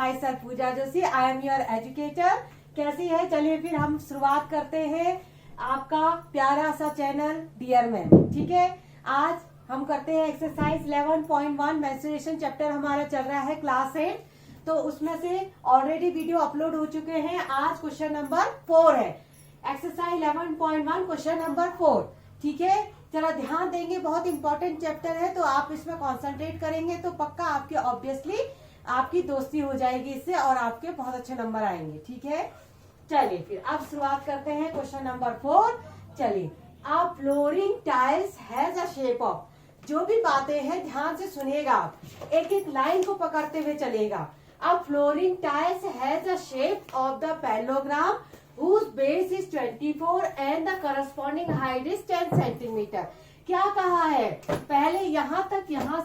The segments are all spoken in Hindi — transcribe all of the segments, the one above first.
My self Pooja Joshi, I am your educator. कैसी है? चलिए फिर हम शुरुआत करते हैं आपका प्यारा सा चैनल डियर मैम। ठीक है, आज हम करते हैं एक्सरसाइज 11.1 मेंस्ट्रुएशन चैप्टर हमारा चल रहा है क्लास 8। तो उसमें से ऑलरेडी वीडियो अपलोड हो चुके हैं। आज क्वेश्चन नंबर 4 है, एक्सरसाइज 11.1 क्वेश्चन नंबर 4। ठीक है, जरा ध्यान देंगे, बहुत इंपॉर्टेंट चैप्टर है, तो आप इसमें कॉन्सेंट्रेट करेंगे तो पक्का आपके ऑब्वियसली आपकी दोस्ती हो जाएगी इससे और आपके बहुत अच्छे नंबर आएंगे। ठीक है, चलिए फिर अब शुरुआत करते हैं क्वेश्चन नंबर 4। चलिए, a flooring tiles has a shape of, जो भी बातें हैं ध्यान से सुनिएगा, आप एक एक लाइन को पकड़ते हुए चलेगा। A flooring tiles has a shape of the parallelogram whose base is 24 and the corresponding height is 10 centimetre. क्या कहा है? पहले यहाँ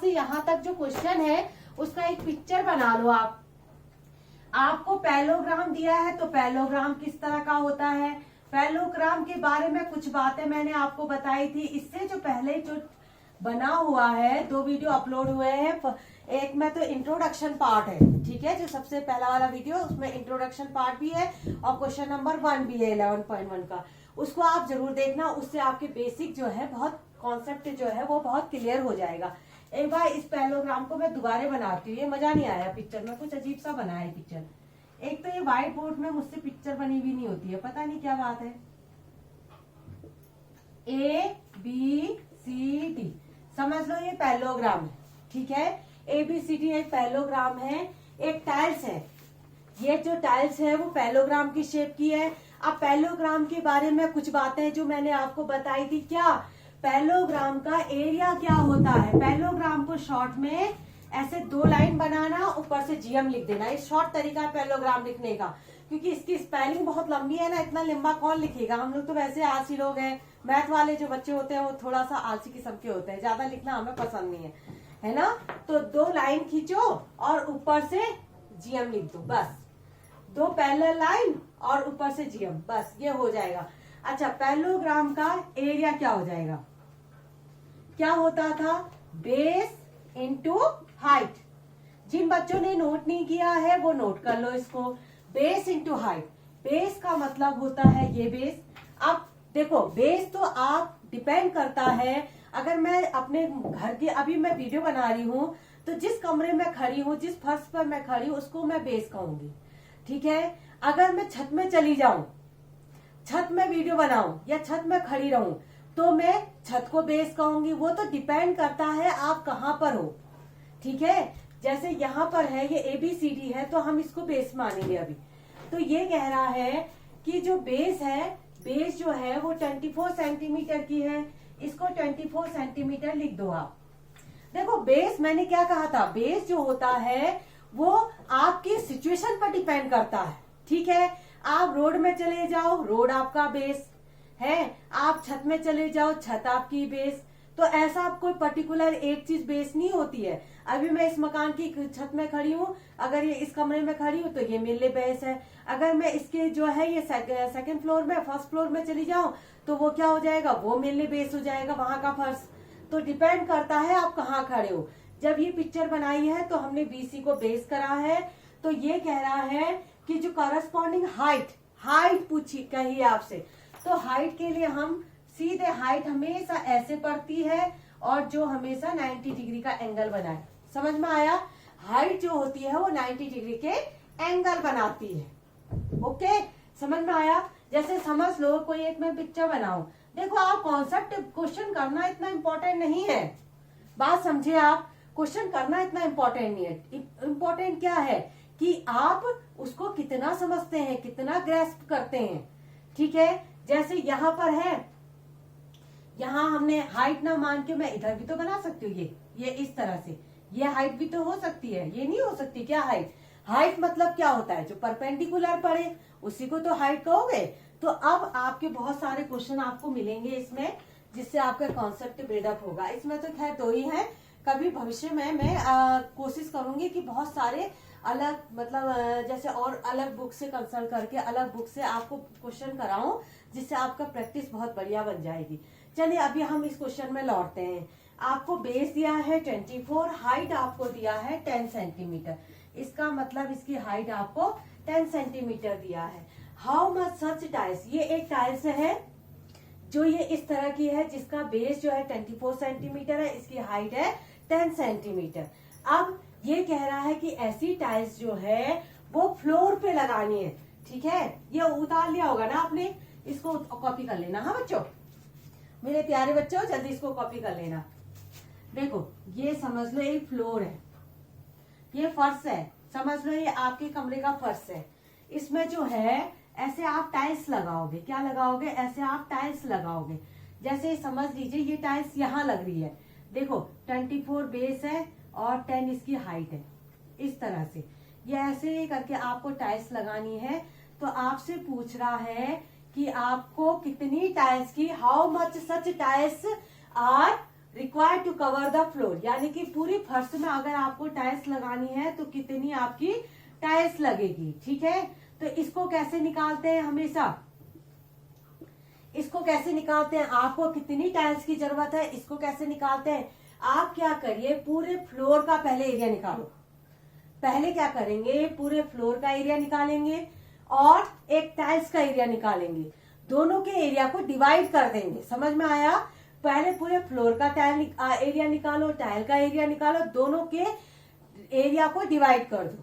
से यहाँ तक जो क्वेश्चन है उसका एक पिक्चर बना लो आप। आपको पैरेललोग्राम दिया है तो पैरेललोग्राम किस तरह का होता है, पैरेललोग्राम के बारे में कुछ बातें मैंने आपको बताई थी। इससे जो पहले जो बना हुआ है 2 वीडियो अपलोड हुए हैं, एक में तो इंट्रोडक्शन पार्ट है, ठीक है, जो सबसे पहला वाला वीडियो उसमें इंट्रोडक्शन पार्ट भी है और क्वेश्चन नंबर 1 भी है 11.1 का, उसको आप जरूर देखना। उससे आपके बेसिक जो है बहुत कॉन्सेप्ट जो है वो बहुत क्लियर हो जाएगा। एक बार इस पैरेललोग्राम को मैं दोबारा बनाती हूँ, ये मजा नहीं आया पिक्चर में, कुछ अजीब सा बना है पिक्चर। एक तो ये व्हाइट बोर्ड में मुझसे पिक्चर बनी भी नहीं होती है, पता नहीं क्या बात है। ABCD समझ लो, ये पैरेललोग्राम है। ठीक है, ABCD एक पैरेललोग्राम है, एक टाइल्स है। ये जो टाइल्स है वो पैरेललोग्राम की शेप की है। अब पैरेललोग्राम के बारे में कुछ बातें जो मैंने आपको बताई थी, क्या पैरेललोग्राम का एरिया क्या होता है। पैरेललोग्राम को शॉर्ट में ऐसे 2 लाइन बनाना, ऊपर से GM लिख देना। ये शॉर्ट तरीका है पैरेललोग्राम लिखने का, क्योंकि इसकी स्पेलिंग बहुत लंबी है ना, इतना लंबा कौन लिखेगा। हम लोग तो वैसे आलसी लोग हैं, मैथ वाले जो बच्चे होते हैं वो थोड़ा सा आलसी किस्म के होते हैं, ज्यादा लिखना हमें पसंद नहीं है ना। तो 2 लाइन खींचो और ऊपर से GM लिख दो, बस 2 पैरेलल लाइन और ऊपर से GM, बस ये हो जाएगा। अच्छा, पैरेललोग्राम का एरिया क्या हो जाएगा, क्या होता था, बेस इंटू हाइट। जिन बच्चों ने नोट नहीं किया है वो नोट कर लो इसको, बेस इंटू हाइट। बेस का मतलब होता है ये बेस। अब देखो, बेस तो आप डिपेंड करता है, अगर मैं अपने घर की अभी मैं वीडियो बना रही हूँ तो जिस कमरे में खड़ी हूँ, जिस फर्श पर मैं खड़ी हूँ उसको मैं बेस कहूंगी। ठीक है, अगर मैं छत में चली जाऊं, छत में वीडियो बनाऊं या छत में खड़ी रहूं तो मैं छत को बेस कहूंगी। वो तो डिपेंड करता है आप कहाँ पर हो। ठीक है, जैसे यहाँ पर है ये ABCD है तो हम इसको बेस मानेंगे अभी। तो ये कह रहा है कि जो बेस है, बेस जो है वो 24 सेंटीमीटर की है, इसको 24 सेंटीमीटर लिख दो आप। देखो, बेस मैंने क्या कहा था, बेस जो होता है वो आपकी सिचुएशन पर डिपेंड करता है। ठीक है, आप रोड में चले जाओ, रोड आपका बेस है, आप छत में चले जाओ, छत आपकी बेस। तो ऐसा आप कोई पर्टिकुलर एक चीज बेस नहीं होती है। अभी मैं इस मकान की छत में खड़ी हूँ, अगर ये इस कमरे में खड़ी हूँ तो ये मेरे लिए बेस है। अगर मैं इसके जो है ये सेकंड फ्लोर में, फर्स्ट फ्लोर में चली जाऊं तो वो क्या हो जाएगा, वो मेरे लिए बेस हो जाएगा, वहां का फर्श। तो डिपेंड करता है आप कहाँ खड़े हो। जब ये पिक्चर बनाई है तो हमने BC को बेस करा है। तो ये कह रहा है कि जो करस्पॉन्डिंग हाइट पूछी कही आपसे, तो हाइट के लिए हम सीधे हाइट हमेशा ऐसे पड़ती है और जो हमेशा 90 डिग्री का एंगल बनाए। समझ में आया? हाइट जो होती है वो 90 डिग्री के एंगल बनाती है। ओके, समझ में आया? जैसे समझ लो कोई एक मैं पिक्चर बनाऊं, देखो आप कॉन्सेप्ट क्वेश्चन करना इतना इम्पोर्टेंट नहीं है, बात समझे आप, क्वेश्चन करना इतना इम्पोर्टेंट नहीं है। इम्पोर्टेंट क्या है कि आप उसको कितना समझते हैं, कितना ग्रैस्प करते हैं। ठीक है, जैसे यहाँ पर है, यहाँ हमने हाइट ना मान के मैं इधर भी तो बना सकती हूँ, ये इस तरह से, ये हाइट भी तो हो सकती है, ये नहीं हो सकती क्या हाइट? हाइट मतलब क्या होता है, जो परपेंडिकुलर पड़े उसी को तो हाइट कहोगे। तो अब आपके बहुत सारे क्वेश्चन आपको मिलेंगे इसमें, जिससे आपका कॉन्सेप्ट बिल्डअप होगा। इसमें तो खैर 2 ही है, कभी भविष्य में मैं कोशिश करूंगी कि बहुत सारे अलग मतलब जैसे और अलग बुक से कंसल्ट करके अलग बुक से आपको क्वेश्चन कराऊं, जिससे आपका प्रैक्टिस बहुत बढ़िया बन जाएगी। चलिए अभी हम इस क्वेश्चन में लौटते हैं। आपको बेस दिया है 24, हाइट आपको दिया है 10 सेंटीमीटर। इसका मतलब इसकी हाइट आपको 10 सेंटीमीटर दिया है। हाउ मच सच टाइल्स, ये एक टाइल्स है जो ये इस तरह की है जिसका बेस जो है 24 सेंटीमीटर है, इसकी हाइट है 10 सेंटीमीटर। अब ये कह रहा है कि ऐसी टाइल्स जो है वो फ्लोर पे लगानी है, ठीक है। ये उतार लिया होगा ना आपने, इसको कॉपी कर लेना। हाँ बच्चों, मेरे प्यारे बच्चों, जल्दी इसको कॉपी कर लेना। देखो ये समझ लो एक फ्लोर है, ये फर्श है, समझ लो ये आपके कमरे का फर्श है। इसमें जो है ऐसे आप टाइल्स लगाओगे, क्या लगाओगे, ऐसे आप टाइल्स लगाओगे। जैसे समझ लीजिए ये टाइल्स यहाँ लग रही है, देखो 24 बेस है और 10 इसकी हाइट है, इस तरह से ये ऐसे करके आपको टाइल्स लगानी है। तो आपसे पूछ रहा है कि आपको कितनी टाइल्स की, how much such tiles are required to cover the floor, यानी कि पूरी फर्श में अगर आपको टाइल्स लगानी है तो कितनी आपकी टाइल्स लगेगी, ठीक है। तो इसको कैसे निकालते हैं, हमेशा इसको कैसे निकालते हैं, आपको कितनी टाइल्स की जरूरत है इसको कैसे निकालते हैं। आप क्या करिए, पूरे फ्लोर का पहले एरिया निकालो। पहले क्या करेंगे, पूरे फ्लोर का एरिया निकालेंगे और एक टाइल्स का एरिया निकालेंगे, दोनों के एरिया को डिवाइड कर देंगे। समझ में आया, पहले पूरे फ्लोर का एरिया निकालो, टाइल का एरिया निकालो, दोनों के एरिया को डिवाइड कर दो।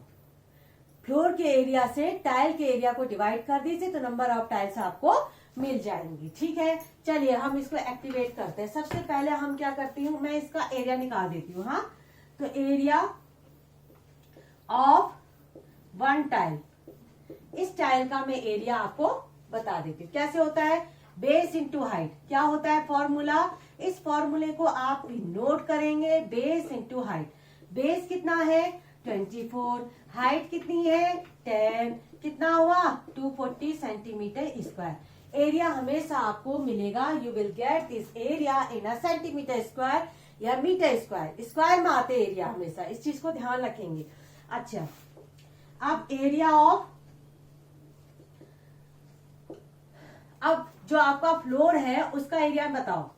फ्लोर के एरिया से टाइल के एरिया को डिवाइड कर दीजिए तो नंबर ऑफ टाइल्स आपको मिल जाएंगी, ठीक है। चलिए हम इसको एक्टिवेट करते हैं। सबसे पहले हम क्या करती हूँ, मैं इसका एरिया निकाल देती हूँ। हाँ, तो एरिया ऑफ वन टाइल, इस टाइल का मैं एरिया आपको बता देती हूँ। कैसे होता है, बेस इंटू हाइट। क्या होता है फॉर्मूला, इस फॉर्मूले को आप नोट करेंगे, बेस इंटू हाइट। बेस कितना है 24, हाइट कितनी है 10, कितना हुआ 240 सेंटीमीटर स्क्वायर। एरिया हमेशा आपको मिलेगा, you will get this area in a centimetre square या मीटर स्क्वायर। स्क्वायर में आते एरिया हमेशा, इस चीज को ध्यान रखेंगे। अच्छा, अब एरिया ऑफ, अब जो आपका फ्लोर है उसका एरिया बताओ,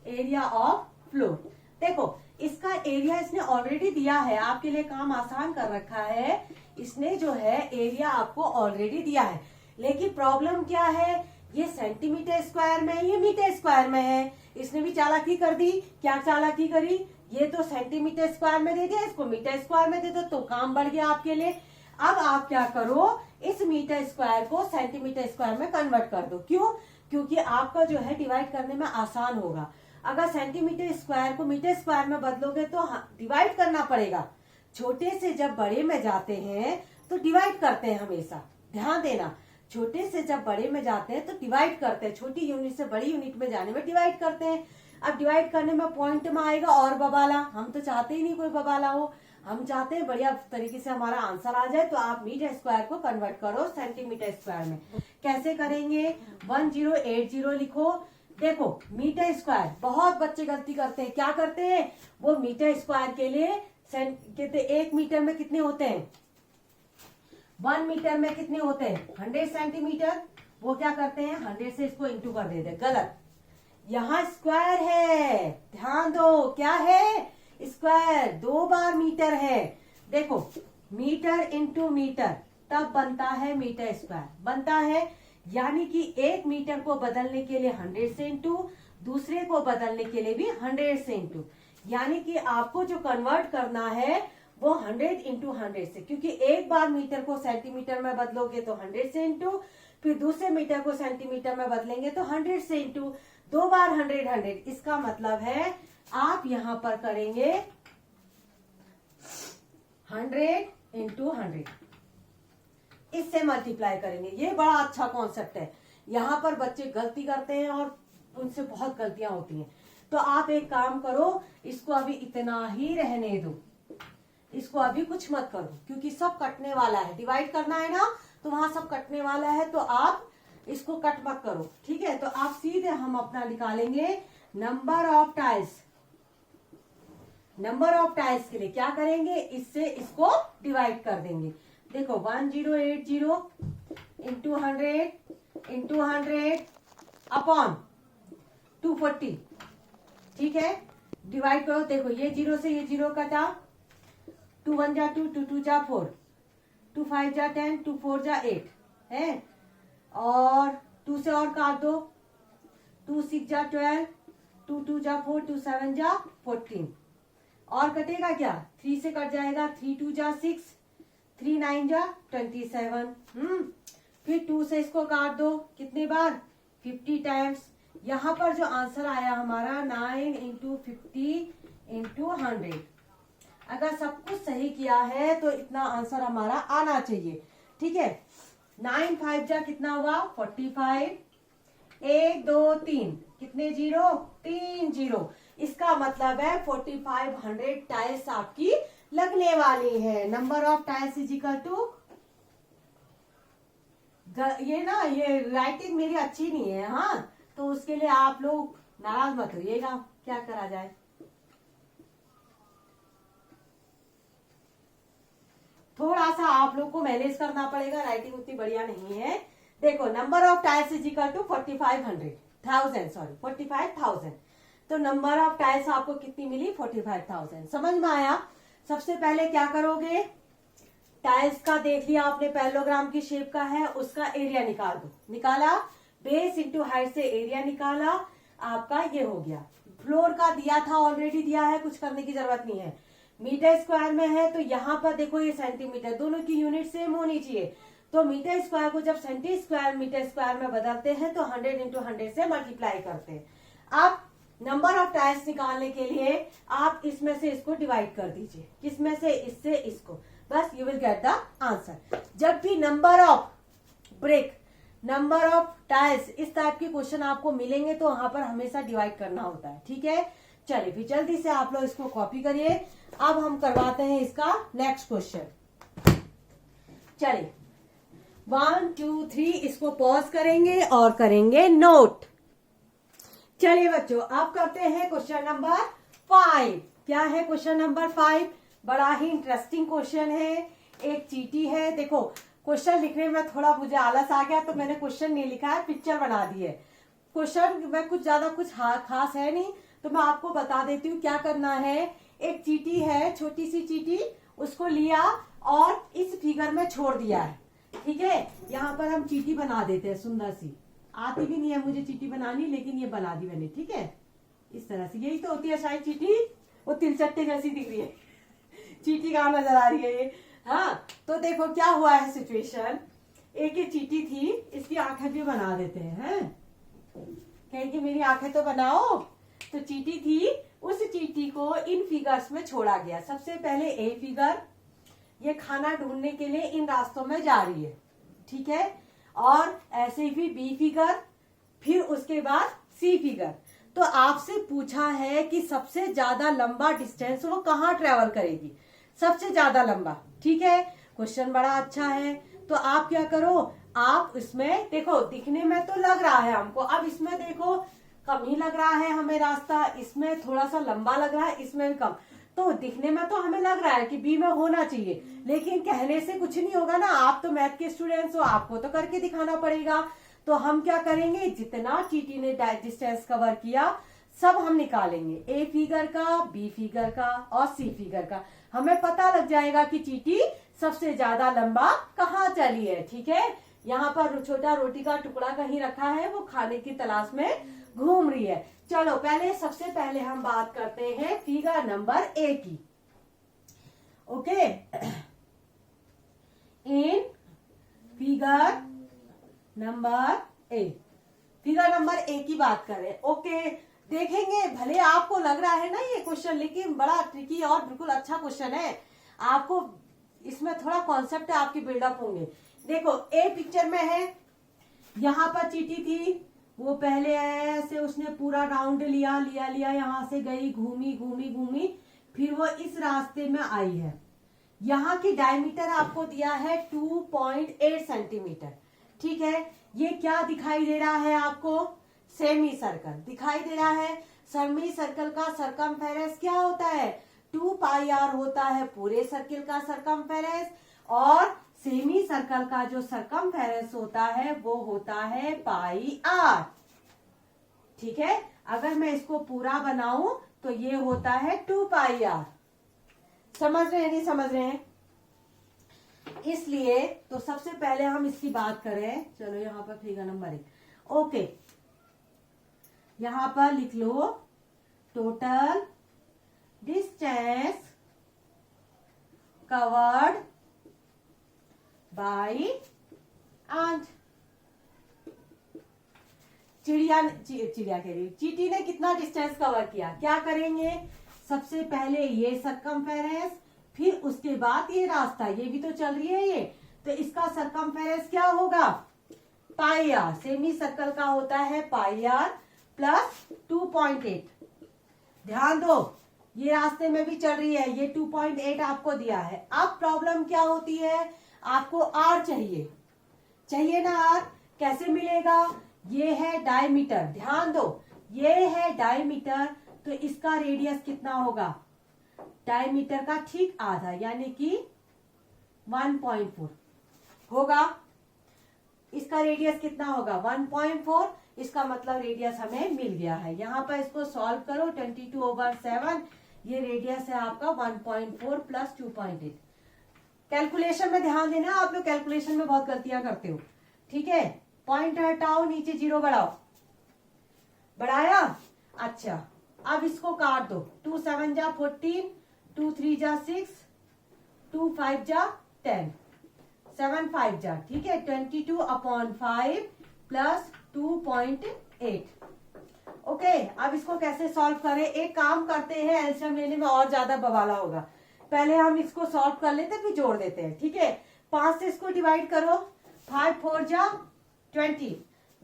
एरिया ऑफ फ्लोर। देखो इसका एरिया इसने ऑलरेडी दिया है, आपके लिए काम आसान कर रखा है इसने, जो है एरिया आपको ऑलरेडी दिया है। लेकिन प्रॉब्लम क्या है, ये सेंटीमीटर स्क्वायर में है, ये मीटर स्क्वायर में है। इसने भी चालाकी कर दी। क्या चालाकी करी, ये तो सेंटीमीटर स्क्वायर में दे दिया, इसको मीटर स्क्वायर में दे दो तो काम बढ़ गया आपके लिए। अब आप क्या करो, इस मीटर स्क्वायर को सेंटीमीटर स्क्वायर में कन्वर्ट कर दो। क्यों, क्योंकि आपका जो है डिवाइड करने में आसान होगा। अगर सेंटीमीटर स्क्वायर को मीटर स्क्वायर में बदलोगे तो डिवाइड करना पड़ेगा। छोटे से जब बड़े में जाते हैं तो डिवाइड करते हैं, हमेशा ध्यान देना। छोटे से जब बड़े में जाते हैं तो डिवाइड करते हैं, छोटी यूनिट से बड़ी यूनिट में जाने में डिवाइड करते हैं। अब डिवाइड करने में पॉइंट में आएगा और बबाला, हम तो चाहते ही नहीं कोई बबाला हो, हम चाहते हैं बढ़िया तरीके से हमारा आंसर आ जाए। तो आप मीटर स्क्वायर को कन्वर्ट करो सेंटीमीटर स्क्वायर में। कैसे करेंगे, 1080 लिखो। देखो मीटर स्क्वायर, बहुत बच्चे गलती करते हैं, क्या करते हैं, वो मीटर स्क्वायर के लिए कहते 1 मीटर में कितने होते हैं, 1 मीटर में कितने होते हैं 100 सेंटीमीटर। वो क्या करते हैं 100 से इसको इंटू कर देते, गलत। यहाँ स्क्वायर है, ध्यान दो, क्या है स्क्वायर, 2 बार मीटर है। देखो मीटर इंटू मीटर तब बनता है मीटर स्क्वायर बनता है, यानी कि 1 मीटर को बदलने के लिए 100 से इंटू, दूसरे को बदलने के लिए भी 100 से इंटू, यानी कि आपको जो कन्वर्ट करना है वो 100 इंटू 100 से, क्योंकि एक बार मीटर को सेंटीमीटर में बदलोगे तो 100 से इंटू, फिर दूसरे मीटर को सेंटीमीटर में बदलेंगे तो 100 से इंटू, 2 बार 100। इसका मतलब है आप यहां पर करेंगे 100 इंटू 100, इससे मल्टीप्लाई करेंगे। ये बड़ा अच्छा कॉन्सेप्ट है, यहाँ पर बच्चे गलती करते हैं और उनसे बहुत गलतियां होती हैं। तो आप एक काम करो, इसको अभी इतना ही रहने दो, इसको अभी कुछ मत करो, क्योंकि सब कटने वाला है, डिवाइड करना है ना, तो वहां सब कटने वाला है, तो आप इसको कट मत करो, ठीक है। तो आप सीधे हम अपना निकालेंगे number of tiles. Number of tiles के लिए क्या करेंगे, इससे इसको डिवाइड कर देंगे। देखो 1080 इंटू 100 अपॉन 240, ठीक है, डिवाइड करो। देखो ये 0 से ये 0 कटा, 2 1 जा 2, 2 2 जा 4, 2 5 जा 10, 2 4 जा 8 है, और 2 से और काट दो, 2 6 जा 12, 2 2 जा 4, 2 7 जा 14, और कटेगा क्या, 3 से कट जाएगा, 3 2 जा 6, 3 9 जा 27। फिर 2 से इसको काट दो, कितने बार, 50 टाइम्स। यहाँ पर जो आंसर आया हमारा 9 इंटू 50 इंटू 100। अगर सब कुछ सही किया है तो इतना आंसर हमारा आना चाहिए, ठीक है। 9 5 जा कितना हुआ, 45, 1 2 3, कितने जीरो, 3 जीरो। इसका मतलब है 4500 टाइल्स आपकी लगने वाली है। Number of tiles is equal to, ये ना ये राइटिंग मेरी अच्छी नहीं है, हाँ, तो उसके लिए आप लोग नाराज मत होइएगा, क्या करा जाए। थोड़ा सा आप लोग को मैनेज करना पड़ेगा, राइटिंग उतनी बढ़िया नहीं है। देखो number of tiles is equal to 45,000। तो नंबर ऑफ टाइल्स आपको कितनी मिली, 45,000। समझ में आया। सबसे पहले क्या करोगे, टाइल्स का देख लिया आपने, पैरेललोग्राम की शेप का है, उसका एरिया निकाल दो। निकाला, बेस इंटू हाइट से एरिया निकाला, आपका ये हो गया। फ्लोर का दिया था, ऑलरेडी दिया है, कुछ करने की जरूरत नहीं है। मीटर स्क्वायर में है तो यहाँ पर देखो ये सेंटीमीटर, दोनों की यूनिट सेम होनी चाहिए। तो मीटर स्क्वायर को जब सेंटी स्क्वायर मीटर स्क्वायर में बदलते हैं तो 100 इंटू 100 से मल्टीप्लाई करते हैं। अब नंबर ऑफ टाइल्स निकालने के लिए आप इसमें से इसको डिवाइड कर दीजिए, किसमें से, इससे इसको, बस you will get the answer. जब भी number of brick, number of tiles, इस टाइप के क्वेश्चन आपको मिलेंगे तो वहां पर हमेशा डिवाइड करना होता है, ठीक है। चलिए फिर जल्दी से आप लोग इसको कॉपी करिए। अब हम करवाते हैं इसका नेक्स्ट क्वेश्चन। चलिए 1 2 3 इसको पॉज करेंगे और करेंगे नोट। चलिए बच्चों अब करते हैं क्वेश्चन नंबर 5। क्या है क्वेश्चन नंबर 5, बड़ा ही इंटरेस्टिंग क्वेश्चन है। एक चीटी है, देखो क्वेश्चन लिखने में थोड़ा मुझे आलस आ गया तो मैंने क्वेश्चन नहीं लिखा है, पिक्चर बना दी है। क्वेश्चन में कुछ ज्यादा कुछ खास है नहीं, तो मैं आपको बता देती हूँ क्या करना है। एक चीटी है, छोटी सी चीटी, उसको लिया और इस फिगर में छोड़ दिया है, ठीक है। यहाँ पर हम चीटी बना देते हैं, सुंदर सी, आती भी नहीं है मुझे चीटी बनानी, लेकिन ये बना दी मैंने, ठीक है। इस तरह से, यही तो होती है शायद चीटी, वो तिलचट्टे जैसी दिख रही है चीटी कहाँ नजर आ रही है ये, हाँ। तो देखो क्या हुआ है सिचुएशन, एक ये चीटी थी, इसकी आंखें भी बना देते हैं, कहेंगे मेरी आंखें तो बनाओ। तो चीटी थी, उस चीटी को इन फिगर्स में छोड़ा गया। सबसे पहले ए फिगर, ये खाना ढूंढने के लिए इन रास्तों में जा रही है, ठीक है। और ऐसे ही बी फिगर, फिर उसके बाद सी फिगर। तो आपसे पूछा है कि सबसे ज्यादा लंबा डिस्टेंस वो कहाँ ट्रेवल करेगी, सबसे ज्यादा लंबा, ठीक है। क्वेश्चन बड़ा अच्छा है, तो आप क्या करो, आप इसमें देखो, दिखने में तो लग रहा है हमको, अब इसमें देखो कम ही लग रहा है हमें रास्ता, इसमें थोड़ा सा लंबा लग रहा है, इसमें भी कम। तो दिखने में तो हमें लग रहा है कि बी में होना चाहिए, लेकिन कहने से कुछ नहीं होगा ना, आप तो मैथ के स्टूडेंट्स हो, आपको तो करके दिखाना पड़ेगा। तो हम क्या करेंगे, जितना चीटी ने डिस्टेंस कवर किया सब हम निकालेंगे, ए फिगर का, बी फिगर का और सी फिगर का। हमें पता लग जाएगा कि चीटी सबसे ज्यादा लंबा कहाँ चली है, ठीक है। यहाँ पर छोटा रोटी का टुकड़ा कहीं रखा है, वो खाने की तलाश में घूम रही है। चलो पहले, सबसे पहले हम बात करते हैं फिगर नंबर ए की, okay. In figure number A, figure number A की बात करें, ओके। देखेंगे, भले आपको लग रहा है ना ये क्वेश्चन, लेकिन बड़ा ट्रिकी और बिल्कुल अच्छा क्वेश्चन है। आपको इसमें थोड़ा कॉन्सेप्ट आपकी बिल्डअप होंगे। देखो ए पिक्चर में है, यहाँ पर चीटी थी, वो पहले ऐसे उसने पूरा राउंड लिया, यहाँ से गई, घूमी घूमी घूमी, फिर वो इस रास्ते में आई है। यहाँ की डायमीटर आपको दिया है 2.8 सेंटीमीटर, ठीक है। ये क्या दिखाई दे रहा है आपको, सेमी सर्कल दिखाई दे रहा है। सेमी सर्कल का सरकमफेरेंस क्या होता है, 2 पाई आर होता है पूरे सर्कल का सरकमफेरेंस, और सेमी सर्कल का जो सरकमफेरेंस होता है वो होता है पाई आर, ठीक है। अगर मैं इसको पूरा बनाऊं तो ये होता है 2 पाई आर। समझ रहे हैं, नहीं समझ रहे हैं? इसलिए तो सबसे पहले हम इसकी बात करें, चलो यहाँ पर फिगर नंबर 1, ओके, यहां पर लिख लो total distance covered by ant. चिड़िया कह रही, चींटी ने कितना डिस्टेंस कवर किया, क्या करेंगे, सबसे पहले ये सरकमफेरेंस, फिर उसके बाद ये रास्ता, ये भी तो चल रही है ये, तो इसका सरकमफेरेंस क्या होगा, पाई आर। सेमी सर्कल का होता है पाई आर प्लस 2.8। ध्यान दो, ये रास्ते में भी चल रही है, ये 2.8 आपको दिया है। अब प्रॉब्लम क्या होती है, आपको आर चाहिए ना, आर कैसे मिलेगा, ये है डायमीटर, ध्यान दो ये है डायमीटर, तो इसका रेडियस कितना होगा, डायमीटर का ठीक आधा, यानी कि 1.4 होगा। इसका रेडियस कितना होगा 1.4, इसका मतलब रेडियस हमें मिल गया है। यहां पर इसको सॉल्व करो, 22/7, ये रेडियस है आपका 1.4 प्लस 2.8। कैलकुलेशन में ध्यान देना, आप लोग कैलकुलेशन में बहुत गलतियां करते हो, ठीक है। पॉइंट हटाओ, नीचे 0 बढ़ाओ, बढ़ाया, अच्छा अब इसको काट दो, 2 7 जा 14, 2 3 जा 6, 2 5 जा 10, 7 5 जा, ठीक है, 22/5 प्लस 2.8। ओके, अब इसको कैसे सॉल्व करें, एक काम करते हैं, एल्सियम लेने में और ज्यादा बवाला होगा, पहले हम इसको सॉल्व कर लेते फिर जोड़ देते हैं, ठीक है। 5 से इसको डिवाइड करो, 5 4 जा 20,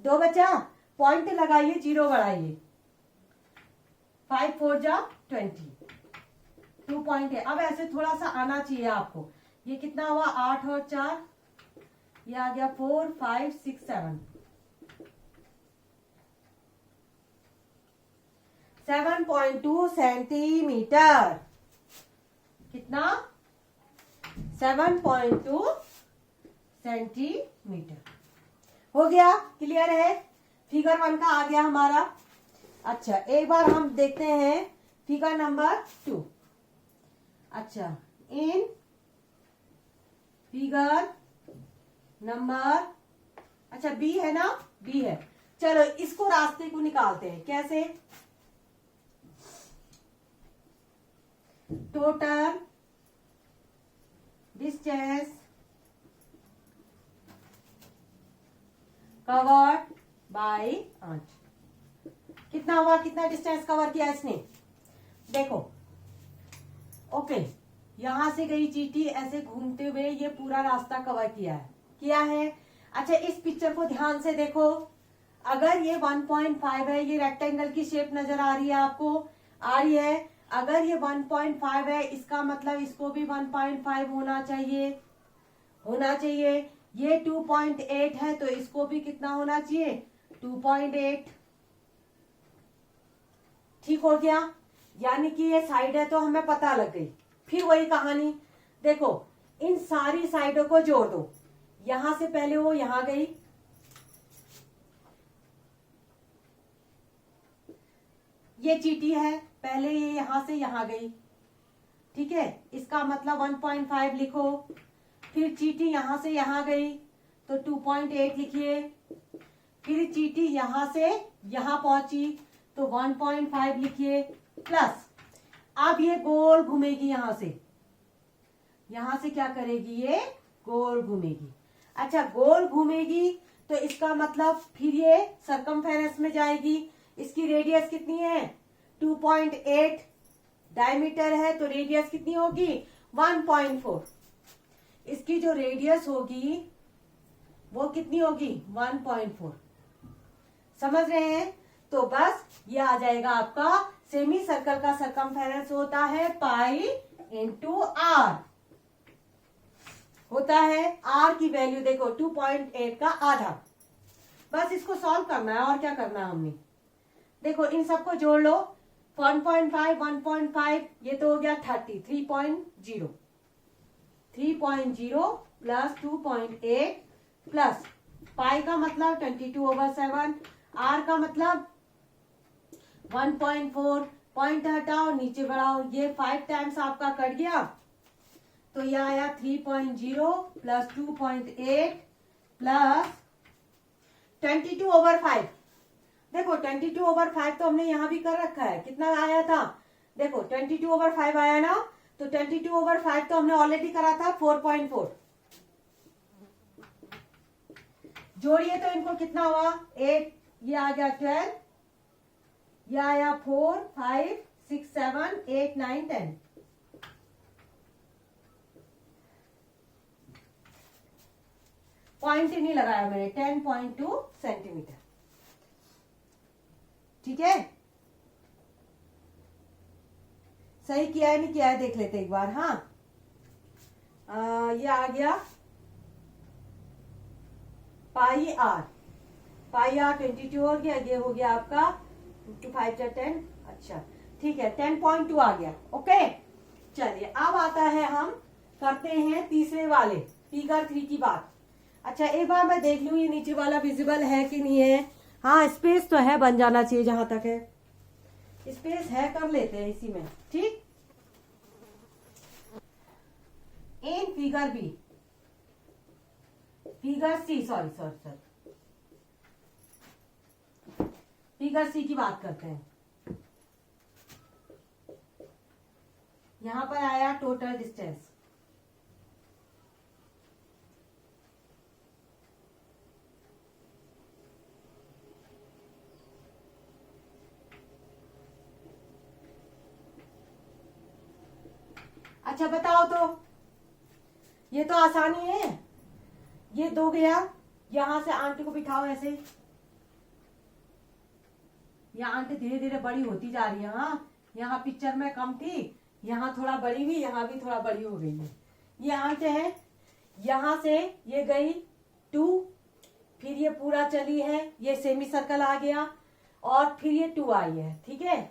2 बचा, पॉइंट लगाइए, 0 बढ़ाइए, 5 4 जा 20, 2.8। अब ऐसे थोड़ा सा आना चाहिए आपको, ये कितना हुआ 8 और 4, ये आ गया 4 5 6 7, 7.2 सेंटीमीटर, कितना 7.2 सेंटीमीटर हो गया, क्लियर है। फिगर 1 का आ गया हमारा। अच्छा, एक बार हम देखते हैं फिगर नंबर 2। अच्छा, इन फिगर नंबर, अच्छा बी है ना, बी है, चलो इसको रास्ते को निकालते हैं, कैसे, total distance covered by ant, कितना हुआ, कितना डिस्टेंस कवर किया इसने, देखो, ओके, यहां से गई चींटी ऐसे घूमते हुए ये पूरा रास्ता कवर किया है। अच्छा, इस पिक्चर को ध्यान से देखो, अगर ये 1.5 है, ये रेक्टेंगल की शेप नजर आ रही है आपको, आ रही है, अगर ये 1.5 है, इसका मतलब इसको भी 1.5 होना चाहिए। ये 2.8 है, तो इसको भी कितना होना चाहिए, 2.8, ठीक हो गया, यानी कि ये साइड है तो हमें पता लग गई। फिर वही कहानी, देखो इन सारी साइडों को जोड़ दो, यहां से पहले वो यहां गई, ये चींटी है, पहले ये यहां से यहां गई, ठीक है, इसका मतलब 1.5 लिखो, फिर चींटी यहां से यहां गई तो 2.8 लिखिए, फिर चींटी यहां से यहां पहुंची तो 1.5 लिखिए, प्लस अब ये गोल घूमेगी, यहां से क्या करेगी, ये गोल घूमेगी। अच्छा, गोल घूमेगी तो इसका मतलब फिर ये सरकमफेरेंस में जाएगी, इसकी रेडियस कितनी है 2.8, डायमीटर है तो रेडियस कितनी होगी 1.4, इसकी जो रेडियस होगी वो कितनी होगी 1.4, समझ रहे हैं। तो बस ये आ जाएगा आपका सेमी सर्कल का सरकमफेरेंस होता है पाई इंटू आर, होता है आर की वैल्यू देखो 2.8 का आधा। बस इसको सॉल्व करना है, और क्या करना है हमने, देखो इन सबको जोड़ लो, 1.5 1.5 ये तो हो गया 30, 3.0 प्लस 2.8 प्लस पाई का मतलब 22/7, आर का मतलब 1.4, पॉइंट हटाओ नीचे बढ़ाओ, ये 5 टाइम्स आपका कट गया तो यह आया 3.0 प्लस 2.8 प्लस 22/5। देखो 22/5 तो हमने यहां भी कर रखा है। कितना आया था? देखो 22/5 आया ना, तो 22/5 तो हमने ऑलरेडी करा था 4.4। जोड़िए तो इनको कितना हुआ? 8, ये आ गया 12, ये आया 4, 5, 6, 7, 8, 9, 10। पॉइंट ही नहीं लगाया मैंने, 10.2 सेंटीमीटर। ठीक है, सही किया है नहीं किया है देख लेते एक बार। हाँ, ये आ गया पाई आर। पाई आर 22 हो गया, ये हो गया आपका 5 या 10। अच्छा ठीक है, 10.2 आ गया। ओके, चलिए अब आता है, हम करते हैं तीसरे वाले फिगर 3 की बात। अच्छा एक बार मैं देख लूं ये नीचे वाला विजिबल है कि नहीं है। हाँ, स्पेस तो है, बन जाना चाहिए जहां तक है स्पेस है, कर लेते हैं इसी में। ठीक, in figure B, figure C, sorry figure C की बात करते हैं। यहां पर आया टोटल डिस्टेंस। अच्छा बताओ तो, ये तो आसानी है। ये 2 गया, यहां से आंटी को बिठाओ ऐसे। यह आंटी धीरे धीरे बड़ी होती जा रही है। हाँ, यहाँ पिक्चर में कम थी, यहाँ थोड़ा बड़ी हुई, यहाँ भी थोड़ा बड़ी हो गई है। ये आंट है, यहां से ये गई 2, फिर ये पूरा चली है, ये सेमी सर्कल आ गया, और फिर ये 2 आई है। ठीक है,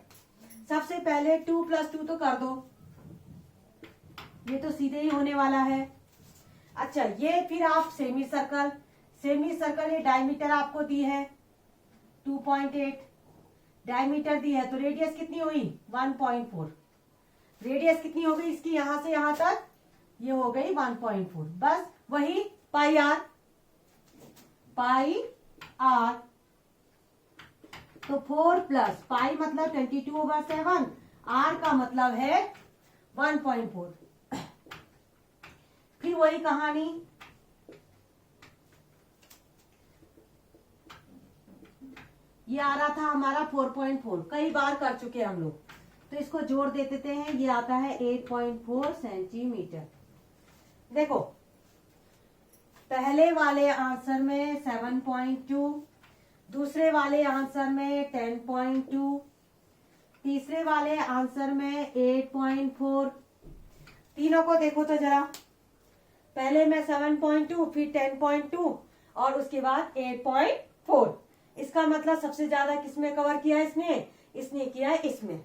सबसे पहले 2 + 2 तो कर दो, ये तो सीधे ही होने वाला है। अच्छा, ये फिर आप सेमी सर्कल ये डायमीटर आपको दी है 2.8, डायमीटर दी है, तो रेडियस कितनी हुई? 1.4। रेडियस कितनी हो गई इसकी? यहां से यहां तक ये हो गई 1.4। बस वही पाई आर तो 4 प्लस पाई मतलब 22/7, आर का मतलब है 1.4। फिर वही कहानी, ये आ रहा था हमारा 4.4, कई बार कर चुके हम लोग, तो इसको जोड़ देते हैं। ये आता है 8.4 सेंटीमीटर। देखो पहले वाले आंसर में 7.2, दूसरे वाले आंसर में 10.2, तीसरे वाले आंसर में 8.4। तीनों को देखो तो जरा, पहले में 7.2, फिर 10.2 और उसके बाद 8.4। इसका मतलब सबसे ज्यादा किसमें कवर किया इसने किया है इसमें।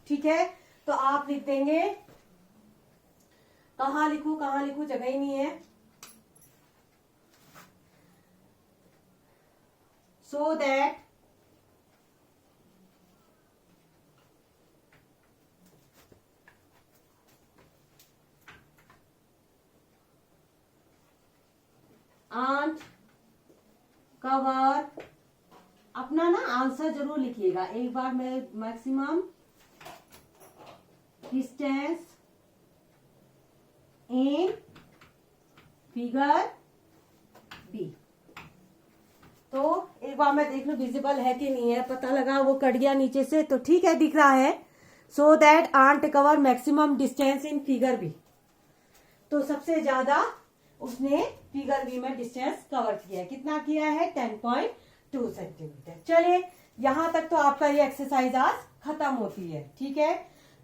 ठीक है, तो आप लिख देंगे, कहाँ लिखूं जगह ही नहीं है। सो दैट आंट कवर, अपना ना आंसर जरूर लिखिएगा एक बार। मैं maximum distance in figure B. तो एक बार मैं देख लूं विजिबल है कि नहीं है। पता लगा वो कट गया नीचे से, तो ठीक है दिख रहा है। So that ant cover maximum distance in figure B, तो सबसे ज्यादा उसने फिगर बी में डिस्टेंस कवर किया है। कितना किया है? 10.2 सेंटीमीटर। चलिए यहां तक तो आपका ये एक्सरसाइज आज खत्म होती है। ठीक है,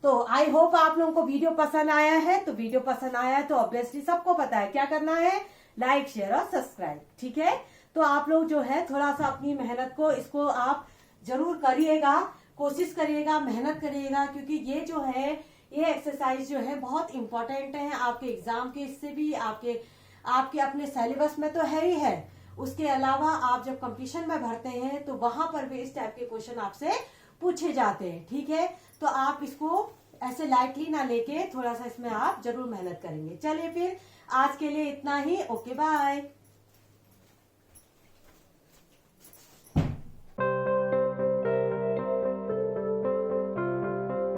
तो आई होप आप लोगों को वीडियो पसंद आया है। तो वीडियो पसंद आया है तो ऑब्वियसली सबको पता है क्या करना है, लाइक शेयर और सब्सक्राइब। ठीक है, तो आप लोग जो है थोड़ा सा अपनी मेहनत को इसको आप जरूर करिएगा, कोशिश करिएगा, मेहनत करिएगा, क्योंकि ये जो है ये एक्सरसाइज जो है बहुत इंपॉर्टेंट है आपके एग्जाम के, इससे भी आपके अपने सिलेबस में तो है ही है। उसके अलावा आप जब कंपटीशन में भरते हैं तो वहां पर भी इस टाइप के क्वेश्चन आपसे पूछे जाते हैं। ठीक है, तो आप इसको ऐसे लाइटली ना लेके थोड़ा सा इसमें आप जरूर मेहनत करेंगे। चलिए फिर आज के लिए इतना ही। Okay bye.